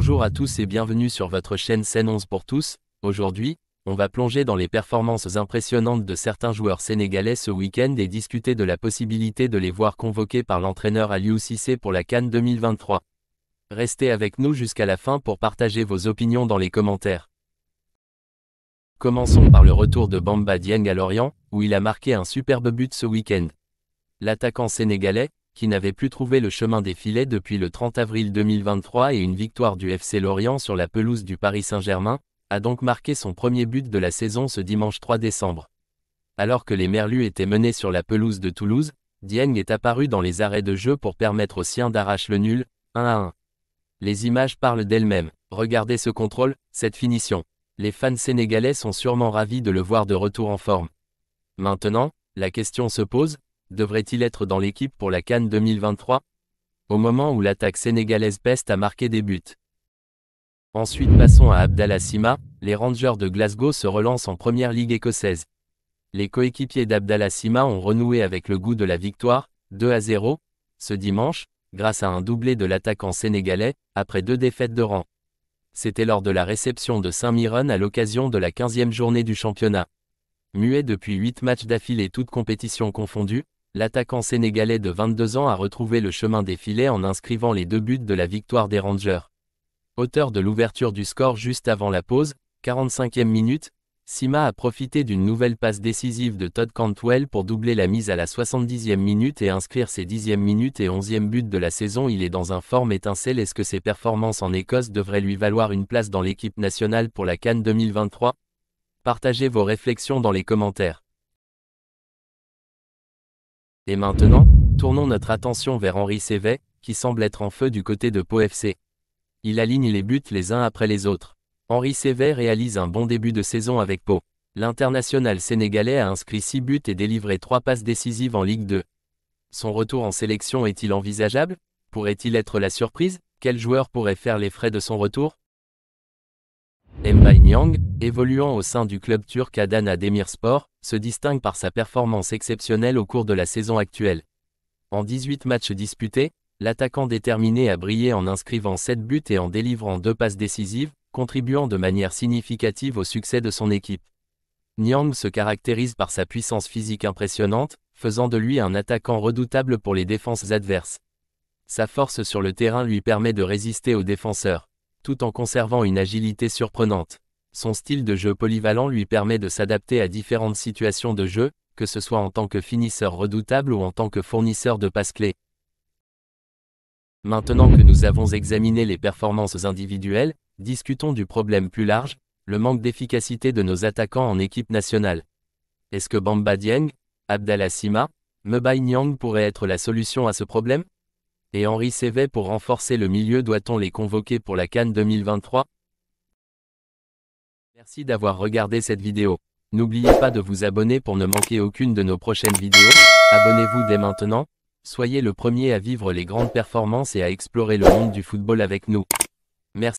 Bonjour à tous et bienvenue sur votre chaîne Sen 11 pour tous. Aujourd'hui, on va plonger dans les performances impressionnantes de certains joueurs sénégalais ce week-end et discuter de la possibilité de les voir convoqués par l'entraîneur Aliou Cissé pour la CAN 2023. Restez avec nous jusqu'à la fin pour partager vos opinions dans les commentaires. Commençons par le retour de Bamba Dieng à Lorient, où il a marqué un superbe but ce week-end. L'attaquant sénégalais, qui n'avait plus trouvé le chemin des filets depuis le 30 avril 2023 et une victoire du FC Lorient sur la pelouse du Paris Saint-Germain, a donc marqué son premier but de la saison ce dimanche 3 décembre. Alors que les Merlus étaient menés sur la pelouse de Toulouse, Dieng est apparu dans les arrêts de jeu pour permettre aux siens d'arracher le nul, 1-1. Les images parlent d'elles-mêmes. Regardez ce contrôle, cette finition. Les fans sénégalais sont sûrement ravis de le voir de retour en forme. Maintenant, la question se pose, devrait-il être dans l'équipe pour la CAN 2023 ? Au moment où l'attaque sénégalaise peste à marquer des buts. Ensuite passons à Abdallah Sima, les Rangers de Glasgow se relancent en première ligue écossaise. Les coéquipiers d'Abdallah Sima ont renoué avec le goût de la victoire, 2-0, ce dimanche, grâce à un doublé de l'attaquant sénégalais, après 2 défaites de rang. C'était lors de la réception de Saint-Mirren à l'occasion de la 15e journée du championnat. Muet depuis 8 matchs d'affilée toutes compétitions confondues, l'attaquant sénégalais de 22 ans a retrouvé le chemin des filets en inscrivant les 2 buts de la victoire des Rangers. Auteur de l'ouverture du score juste avant la pause, 45e minute, Sima a profité d'une nouvelle passe décisive de Todd Cantwell pour doubler la mise à la 70e minute et inscrire ses 10e minute et 11e but de la saison. Il est dans un forme étincelle. Est-ce que ses performances en Écosse devraient lui valoir une place dans l'équipe nationale pour la CAN 2023 ? Partagez vos réflexions dans les commentaires. Et maintenant, tournons notre attention vers Henri Saivet, qui semble être en feu du côté de Pau FC. Il aligne les buts les uns après les autres. Henri Saivet réalise un bon début de saison avec Pau. L'international sénégalais a inscrit 6 buts et délivré 3 passes décisives en Ligue 2. Son retour en sélection est-il envisageable ? Pourrait-il être la surprise ? Quel joueur pourrait faire les frais de son retour ? Mbaye Niang, évoluant au sein du club turc Adana Demirspor, se distingue par sa performance exceptionnelle au cours de la saison actuelle. En 18 matchs disputés, l'attaquant déterminé a brillé en inscrivant 7 buts et en délivrant 2 passes décisives, contribuant de manière significative au succès de son équipe. Niang se caractérise par sa puissance physique impressionnante, faisant de lui un attaquant redoutable pour les défenses adverses. Sa force sur le terrain lui permet de résister aux défenseurs, tout en conservant une agilité surprenante. Son style de jeu polyvalent lui permet de s'adapter à différentes situations de jeu, que ce soit en tant que finisseur redoutable ou en tant que fournisseur de passes clés. Maintenant que nous avons examiné les performances individuelles, discutons du problème plus large, le manque d'efficacité de nos attaquants en équipe nationale. Est-ce que Bamba Dieng, Abdallah Sima, Mbaye Niang pourraient être la solution à ce problème ? Et Henri Saivet pour renforcer le milieu, doit-on les convoquer pour la CAN 2023 ? Merci d'avoir regardé cette vidéo. N'oubliez pas de vous abonner pour ne manquer aucune de nos prochaines vidéos. Abonnez-vous dès maintenant. Soyez le premier à vivre les grandes performances et à explorer le monde du football avec nous. Merci.